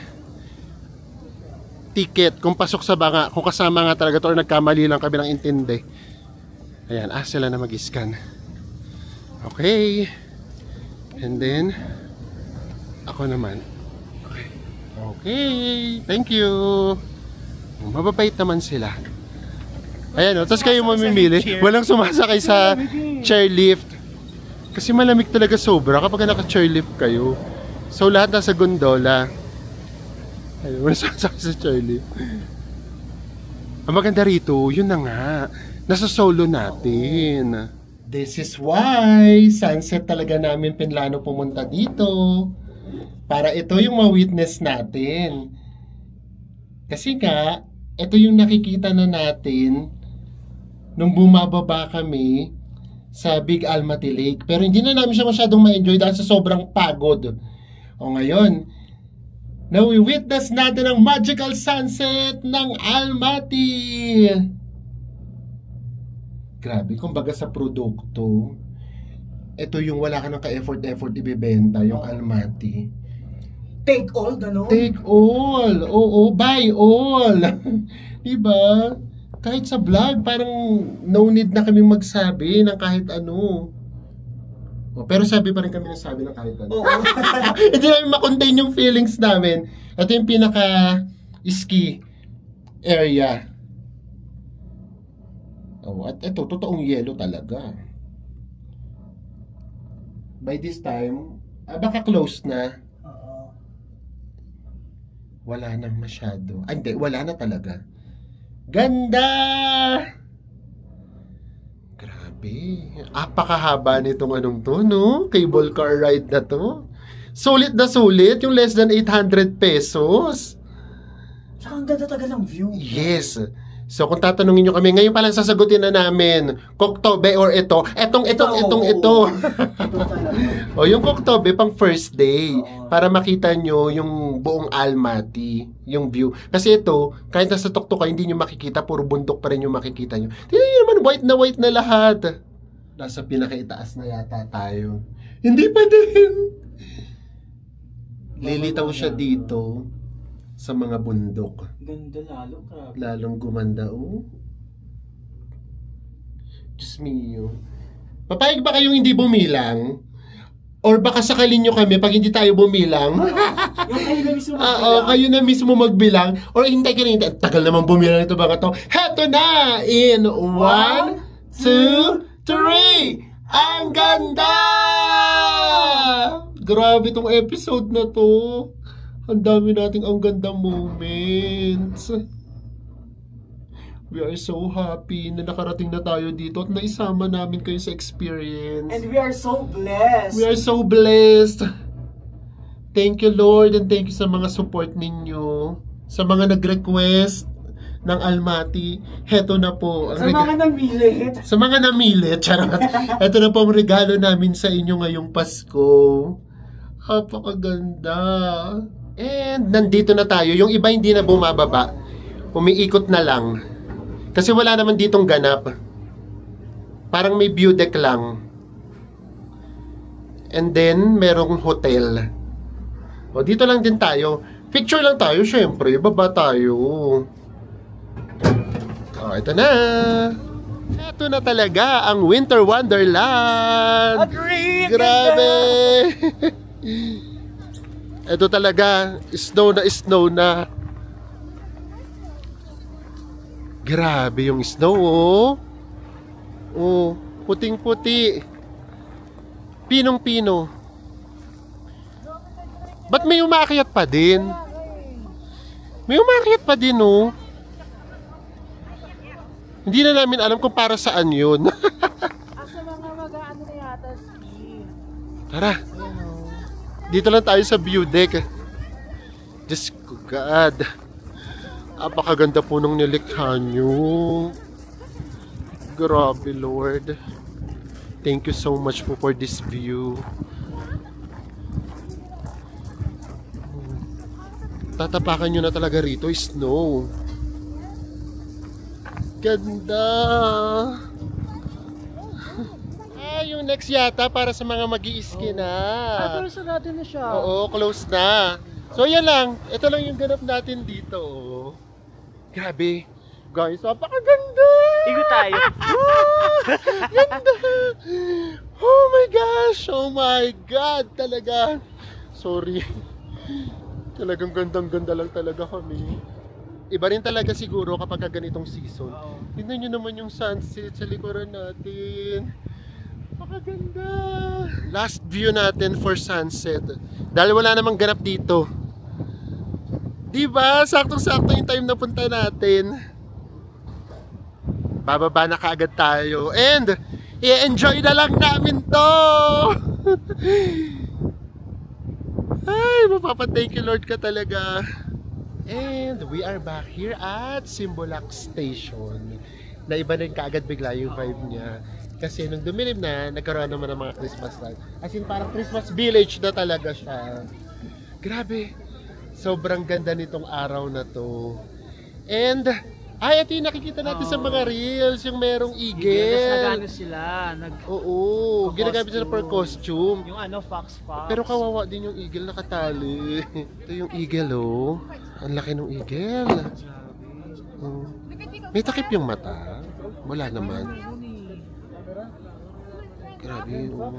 ticket kung pasok sa banga, kung kasama nga talaga to or nagkamali lang kami ng intindi. Ayan, sila na mag-scan. Okay. And then ako naman. Okay, thank you. Mababait naman sila. Ayan o, tapos kayo mamimili. Walang sumasakay sa chairlift. Kasi malamig talaga sobra kapag naka-chairlift kayo. So lahat nasa gondola. Ayun, walang sumasakay sa chairlift. Ang maganda rito, yun na nga. Nasa solo natin. This is why sunset talaga namin pinlano pumunta dito. Para ito yung ma-witness natin. Kasi nga, ito yung nakikita na natin nung bumababa kami sa Big Almaty Lake. Pero hindi na namin siya masyadong ma-enjoy dahil sa sobrang pagod. O ngayon, nawi-witness natin ang magical sunset ng Almaty. Grabe, kumbaga sa produkto, ito yung wala ka ng ka-effort ibibenta, yung Almaty. Take all, gano'n? Take all. Oo, buy all. Diba? Kahit sa vlog, parang no need na kami magsabi ng kahit ano. Pero sabi pa rin kami nasabi ng kahit ano. Hindi namin makontain yung feelings namin. Ito yung pinaka-ski area. At ito, totoong yellow talaga. By this time, baka close na. Wala na masyado. Ay, hindi. Wala na talaga. Ganda! Grabe. Apakahaba nitong anong to, no? Cable car ride na to. Sulit na sulit. Yung less than 800 pesos. Tsaka ang ganda taga ng view. Yes. So kung tatanungin nyo kami, ngayon palang sasagutin na namin, Koktobe or ito. Ito. O yung Koktobe pang first day. Para makita nyo yung buong Almaty, yung view. Kasi ito, kahit nasa tuktok ka, hindi nyo makikita, puro bundok pa rin yung makikita nyo. Tingnan nyo naman, white na lahat. Nasa pinakaitaas na yata tayo. Hindi pa din. Lilitaw siya dito sa mga bundok. Ganda lalo, grabe. Lalong gumanda, oh. Diyos mio. Papayag ba kayong hindi bumilang? Or baka sakalin nyo kami pag hindi tayo bumilang? Yung kayo na mismo magbilang. Oo, kayo na mismo magbilang. Or hintay ka na hintay. Tagal naman bumilang ito mga to. Heto na! In 1, 2, 3! Ang ganda! Grabe tong episode na to. Ang dami nating ang ganda moments. We are so happy na nakarating na tayo dito at naisama namin kayo sa experience. And we are so blessed. We are so blessed. Thank you, Lord, and thank you sa mga support ninyo. Sa mga nag-request ng Almaty. Heto na po. Sa mga namilit. Sa mga namilit. Charot. Heto na po ang regalo namin sa inyo ngayong Pasko. Napakaganda. And nandito na tayo. Yung iba hindi na bumababa. Umiikot na lang. Kasi wala naman ditong ganap. Parang may view deck lang. And then, merong hotel. O, dito lang din tayo. Picture lang tayo, syempre. Baba tayo. O, ito na. Ito na talaga ang Winter Wonderland. Agree! Grabe! Ito talaga, snow na. Grabe yung snow, oh. Oh, puting-puti. Pinong-pino. Ba't may umakyat pa din? May umakyat pa din, oh. Hindi na namin alam kung para saan yun. Asa mga mag-ano na yata ski. Tara. Dito lang tayo sa view deck. Diyos ko, God. Apakaganda po nung nilikha nyo. Grabe, Lord. Thank you so much po for this view. Tatapakan nyo na talaga rito, snow. Ganda. Yung next yata para sa mga mag-i-ski na. Pero sarado na siya. Oo, close na. So yan lang. Ito lang yung ganap natin dito. Grabe. Guys, napakaganda. Igo tayo. Ganda. Oh my gosh. Oh my God. Talaga. Sorry. Talagang gandang-ganda lang talaga kami. Iba rin talaga siguro kapag ganitong season. Oo. Tingnan nyo naman yung sunset sa likuran natin. Napakaganda. Last view natin for sunset. Dahil wala namang ganap dito. Diba? Saktong-sakto yung time na punta natin. Bababa na kaagad tayo. And, i-enjoy na lang namin to! Ay, mapapa-thank you Lord ka talaga. And we are back here at Simbolac Station. Na iba din kaagad bigla yung vibe niya. Kasi nung dumilim na, nagkaroon naman ng mga Christmas lights. As in parang Christmas village na talaga siya. Grabe. Sobrang ganda nitong araw na to. And, ay, ito yung nakikita natin sa mga reels, yung merong eagle. Nagano sila. Oo, ginagamit sila for costume. Yung ano, fox. Pero kawawa din yung eagle nakatali. Ito yung eagle, oh. Ang laki ng eagle. Oh. May takip yung mata. Wala naman. Grabe, oh.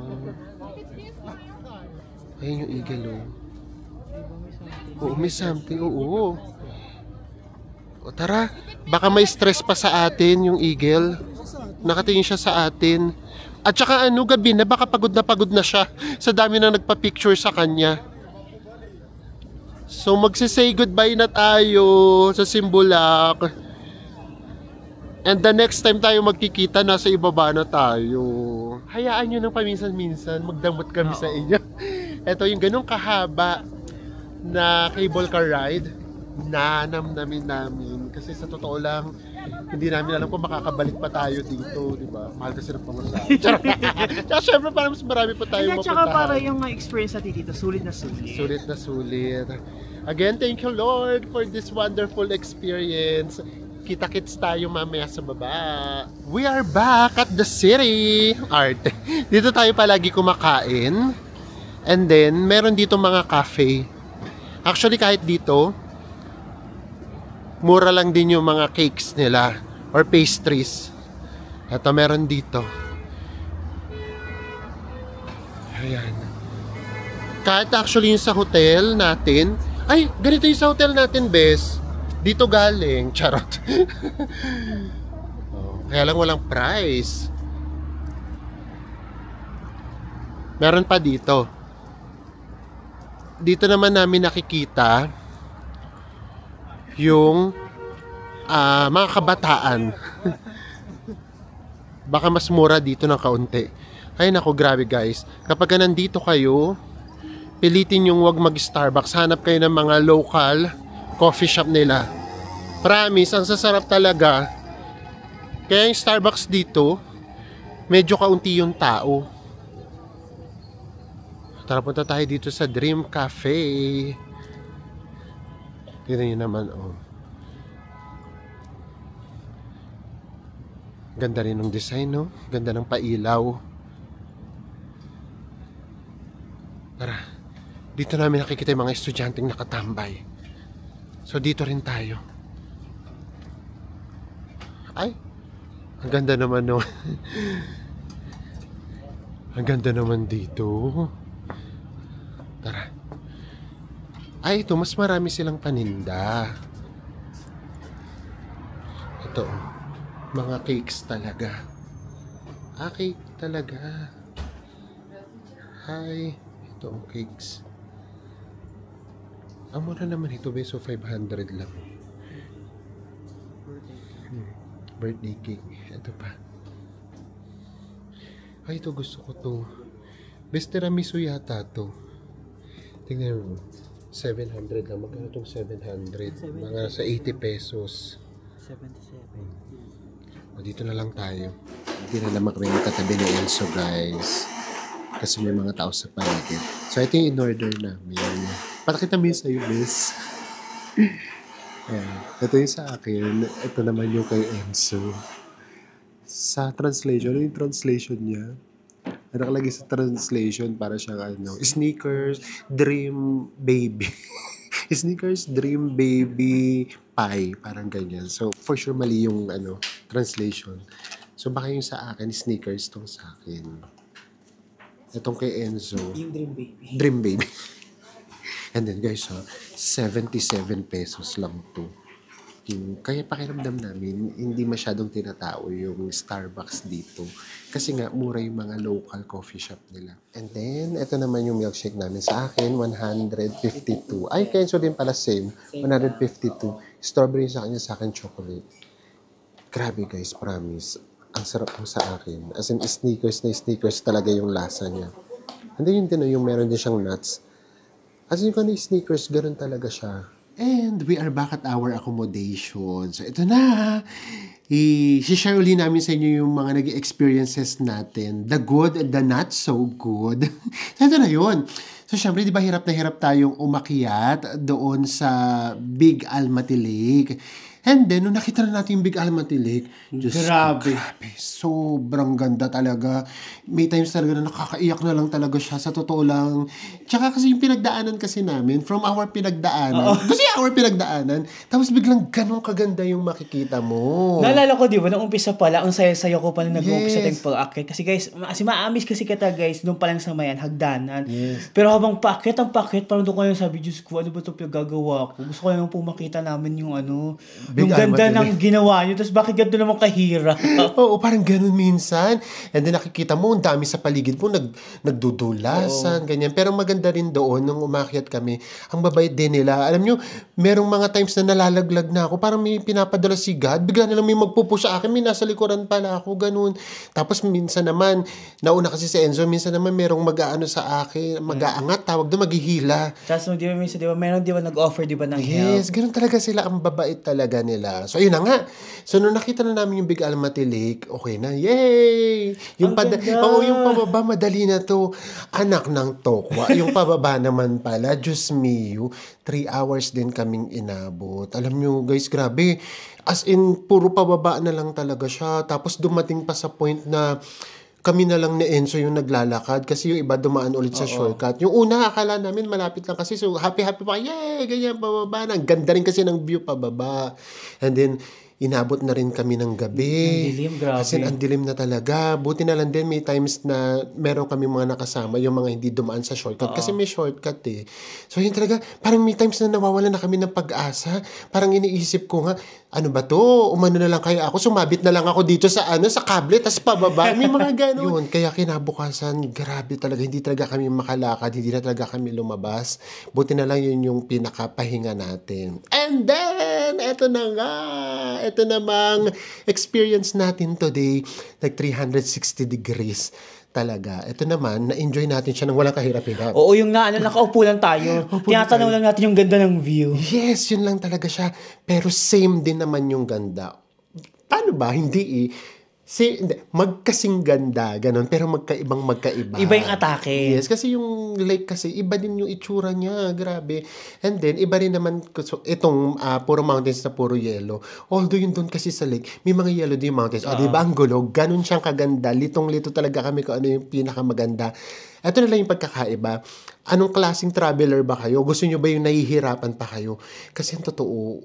Ayun yung eagle, oh. Oo, may something, oo. O tara, baka may stress pa sa atin yung eagle. Nakatingin siya sa atin. At saka ano, gabi na baka pagod na siya sa dami na nagpa-picture sa kanya. So magsisay goodbye na tayo sa Simbolac. And the next time tayo magkikita, nasa ibaba na tayo. Hayaan nyo nang paminsan-minsan, magdamot kami sa inyo. Ito yung ganong kahaba na cable car ride. Nanamnamin namin. Kasi sa totoo lang, hindi namin alam kung makakabalik pa tayo dito, di ba? Mahal kasi ng pamasahe. Tsaka syempre parang mas marami pa tayo mapuntahan. Tsaka para yung experience natin dito, sulit na sulit. Sulit na sulit. Again, thank you Lord for this wonderful experience. Kita-kits tayo mamaya sa baba. We are back at the city. Art. Dito tayo palagi kumakain. And then, meron dito mga cafe. Actually, kahit dito, mura lang din yung mga cakes nila or pastries. Ito meron dito. Ayan. Kahit actually yung sa hotel natin, ay, ganito yung sa hotel natin, bes. Dito galing. Charot. Oh, kaya lang walang price. Meron pa dito. Dito naman namin nakikita yung mga kabataan. Baka mas mura dito ng kaunti. Ay nako, grabe guys. Kapag nandito kayo, pilitin yung wag mag-Starbucks. Hanap kayo ng mga local coffee shop nila. Promise, ang sasarap talaga. Kaya yung Starbucks dito, medyo kaunti yung tao. Tara, punta tayo dito sa Dream Cafe. Tignan nyo naman, oh. Ganda rin ng design, no? Ganda ng pailaw. Tara, dito namin nakikita yung mga estudyanteng nakatambay. So, dito rin tayo. Ay, ang ganda naman, no? Ang ganda naman dito. Tara. Ay, ito, mas marami silang paninda. Ito, mga cakes talaga. Ah, cake talaga. Hi, ito ang cakes. Ang mura naman ito, beso 500 lang. Birthday cake. Ito pa. Ay, ito gusto ko to. Best tiramisu yata to. Tingnan mo. 700 lang. Magkano itong 700? Mga sa 80 pesos. 77. O, dito na lang tayo. Hindi na naman kami katabi ni Enzo, guys. Kasi may mga tao sa paligid. So, ito yung in-order namin. Patakita mo yun sa'yo, miss. Ayan. Ito yung sa akin. Ito naman yung kay Enzo. Sa translation, ano yung translation niya? Ano nakalagay sa translation para siyang ano, sneakers, dream baby. Sneakers, dream baby pie. Parang ganyan. So, for sure mali yung ano, translation. So, baka yung sa akin, sneakers tong sa akin. Itong kay Enzo. Yung dream baby. Dream baby. And then guys, 77 pesos lang to. Kaya pakiramdam namin, hindi masyadong tinatao yung Starbucks dito. Kasi nga, mura yung mga local coffee shop nila. And then, ito naman yung milkshake namin. Sa akin, 152. Ay, Kenzo din pala same. 152. Strawberry sa kanya, sa akin chocolate. Grabe guys, promise. Ang sarap po sa akin. As in, sneakers na sneakers talaga yung lasa niya. And then yung meron din siyang nuts. As in, kung ano yung sneakers, ganun talaga siya. And we are back at our accommodation. So, ito na. I-share uli namin sa inyo yung mga naging experiences natin. The good and the not so good. So, ito na yun. So, syempre, di ba hirap na hirap tayong umakyat doon sa Big Almaty Lake. And then, nung nakita na natin yung Big Almaty Lake, grabe. Sobrang ganda talaga. May times talaga na nakakaiyak na lang talaga siya. Sa totoo lang. Tsaka kasi yung pinagdaanan kasi namin, from our pinagdaanan. Kasi our pinagdaanan. Tapos biglang ganun kaganda yung makikita mo. Naalala ko, di ba, nung umpisa pala, ang saya-saya ko pa nung nag-uumpisa tayong pag-akit. Kasi guys, maamis kasi kita guys, doon pa lang sa mayan, hagdanan. Yes. Pero habang paakit, parang doon kayo sabi, Diyos ko, ano ba ito gagawa ko? Gusto ko yung pumakita namin yung Big yung ganda Almaty ng ginawa nyo. Tapos bakit ganito naman kahirap? Oo, parang ganun minsan. And then nakikita mo, ang dami sa paligid mo, nagdudulasan, ganyan. Pero maganda rin doon, nung umakyat kami, ang babait din nila. Alam nyo, merong mga times na nalalaglag na ako, parang may pinapadala si God, bigla na lang may magpupush sa akin, may nasa likuran pala ako, ganun. Tapos minsan naman, nauna kasi si Enzo, minsan naman merong mag-aano sa akin, mag-aangat, tawag doon, maghihila. Tapos di ba minsan, di ba, meron di ba nag-offer di ba ng help? Yes, ganun talaga sila, ang babait talaga nila. So, ayun na nga. So, nung nakita na namin yung Big Almaty Lake, okay na. Yay! Yung yung pababa, madali na to. Anak ng tokwa. Yung pababa naman pala, Diyos mio, 3 hours din kaming inabot. Alam nyo, guys, grabe. As in, puro pababa na lang talaga siya. Tapos dumating pa sa point na kami na lang ni Enzo yung naglalakad kasi yung iba dumaan ulit sa shortcut. Yung una, akala namin malapit lang kasi so happy-happy pa, yay, ganyan, pababa na. Ang ganda rin kasi ng view pababa. And then, inabot na rin kami ng gabi. Ang dilim, grabe. Kasi ang dilim na talaga. Buti na lang din may times na meron kami mga nakasama, yung mga hindi dumaan sa shortcut. Kasi may shortcut eh. So yun talaga, parang may times na nawawala na kami ng pag-asa. Parang iniisip ko nga, ano ba to? Umano na lang kaya ako. Sumabit na lang ako dito sa sa kable, tas pababa. May mga gano'n. Yun, kaya kinabukasan, grabe talaga. Hindi talaga kami makalakad. Hindi na talaga kami lumabas. Buti na lang yun yung pinakapahinga natin. And then, eto na nga. Ito namang experience natin today, like 360 degrees talaga. Ito naman, na-enjoy natin siya ng walang kahirap-hirap. Oo, yung nakaupo lang tayo. Tinatanong lang natin yung ganda ng view. Yes, yun lang talaga siya. Pero same din naman yung ganda. Paano ba? Hindi magkasing ganda, ganun, pero magkaiba. Iba yung atake. Yes, kasi yung lake kasi, iba din yung itsura niya, grabe. And then, iba rin naman, itong puro mountains na puro yellow. Although yun doon kasi sa lake, may mga yellow din yung mountains. O, diba, ang gulo, ganun siyang kaganda. Litong-lito talaga kami kung ano yung pinakamaganda. Ito na lang yung pagkakaiba. Anong klaseng traveler ba kayo? Gusto nyo ba yung nahihirapan pa kayo? Kasi ang totoo,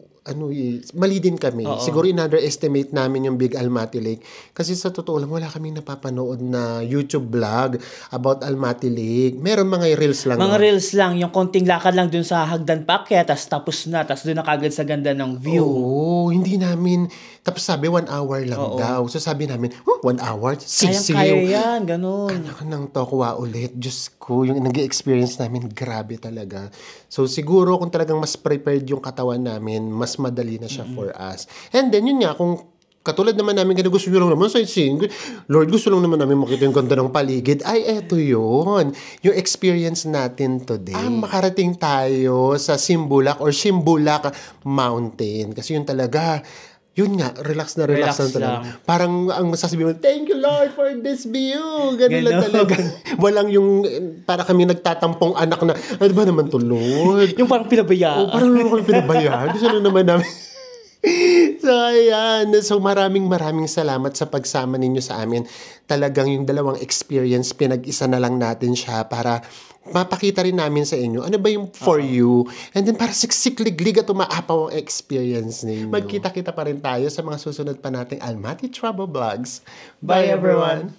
mali din kami. Siguro in-underestimate namin yung Big Almaty Lake. Kasi sa totoo lang, wala kaming napapanood na YouTube vlog about Almaty Lake. Meron mga reels lang. Mga reels lang, yung konting lakad lang dun sa hagdan paakyat, tapos na, tapos dun na kagad sa ganda ng view. Oo, hindi namin, tapos sabi 1 hour lang daw. So sabi namin, 1 hour? Kaya yan, ganun. Anak ng tokwa ulit. Diyos ko, yung nag-experience namin, grabe talaga. So siguro kung talagang mas prepared yung katawan namin, mas madali na siya for us. And then yun nga, kung katulad naman namin, kaya gusto nyo lang naman sightseeing, Lord, gusto lang naman namin makita yung ganda ng paligid. Ay, eto yun. Yung experience natin today. Makarating tayo sa Simbulak Mountain. Kasi yun talaga, yun nga, relax na relax lang talaga. Parang ang masasabi mo, thank you Lord for this view. Ganun lang talaga. Walang yung, para kami nagtatampong anak na, ano ba naman to Lord? Yung parang pinabayaan. Parang naman kami pinabayaan. Gusto na naman namin. So, ayan. So, maraming salamat sa pagsama ninyo sa amin. Talagang yung dalawang experience, pinag-isa na lang natin siya para mapakita rin namin sa inyo ano ba yung for you. And then, para siksikliglig at umaapaw ang experience ninyo. Magkita-kita pa rin tayo sa mga susunod pa nating Almaty Travel Vlogs. Bye, everyone.